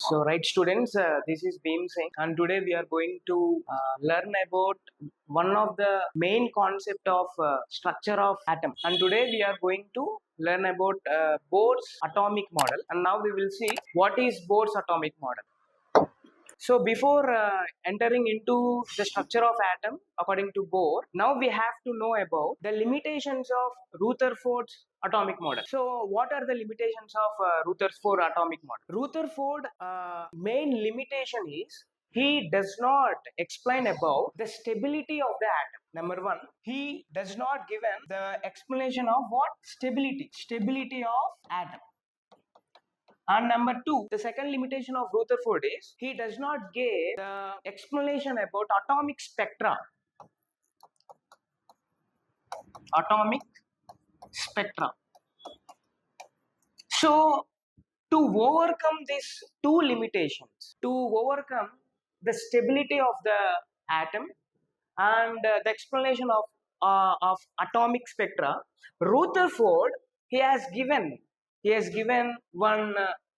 So right students, this is Beam Singh and today we are going to learn about one of the main concept of structure of atom, and today we are going to learn about Bohr's atomic model, and now we will see what is Bohr's atomic model. So before entering into the structure of atom according to Bohr, now we have to know about the limitations of Rutherford's atomic model. So what are the limitations of Rutherford atomic model? Rutherford main limitation is he does not explain about the stability of the atom. Number one, he does not given the explanation of what? Stability of atom. And number two, the second limitation of Rutherford is he does not give the explanation about atomic spectra. Atomic spectra. So, to overcome these two limitations, to overcome the stability of the atom and the explanation of atomic spectra, Rutherford he has given one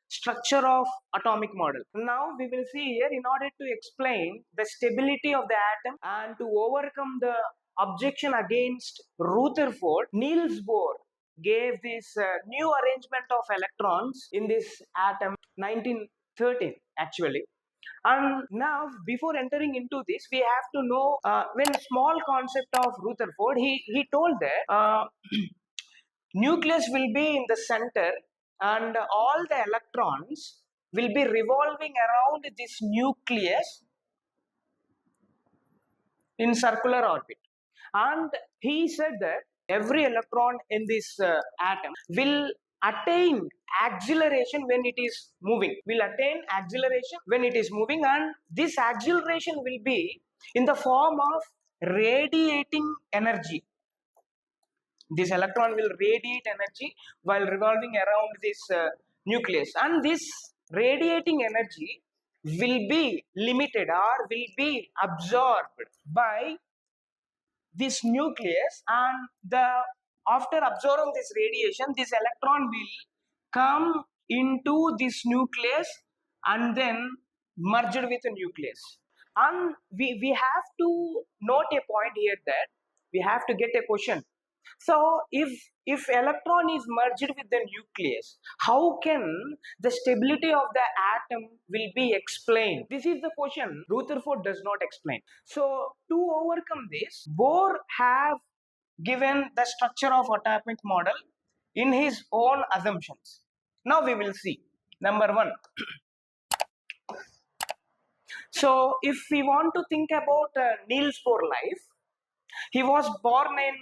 structure of atomic model. Now we will see here, in order to explain the stability of the atom and to overcome the objection against Rutherford, Niels Bohr gave this new arrangement of electrons in this atom 1913 actually. And now before entering into this, we have to know when small concept of Rutherford, he told that nucleus will be in the center and all the electrons will be revolving around this nucleus in circular orbit. And he said that every electron in this atom will attain acceleration when it is moving, and this acceleration will be in the form of radiating energy. This electron will radiate energy while revolving around this nucleus, and this radiating energy will be limited or will be absorbed by this nucleus, and after absorbing this radiation, this electron will come into this nucleus and then merged with the nucleus. And we have to note a point here that we have to get a question. So if electron is merged with the nucleus, how can the stability of the atom will be explained? This is the question Rutherford does not explain. So to overcome this, Bohr have given the structure of atomic model in his own assumptions. Now we will see. Number one. So if we want to think about Niels Bohr life, he was born in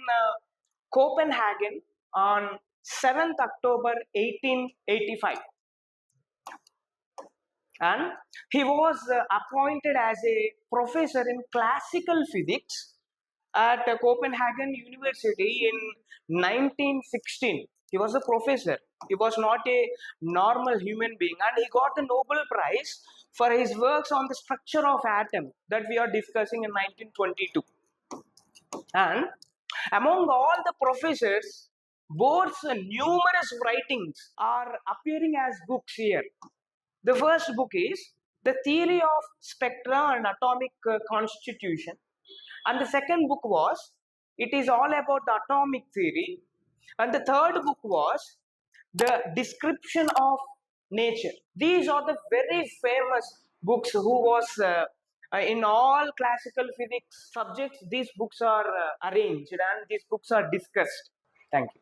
Copenhagen on 7th October 1885, and he was appointed as a professor in classical physics at Copenhagen University in 1916. He was a professor. He was not a normal human being, and he got the Nobel Prize for his works on the structure of atom that we are discussing in 1922. And among all the professors, Bohr's numerous writings are appearing as books here. The first book is The Theory of Spectra and Atomic Constitution, and the second book was It is All About the Atomic Theory, and the third book was The Description of Nature. These are the very famous books who was in all classical physics subjects. These books are arranged and these books are discussed. Thank you.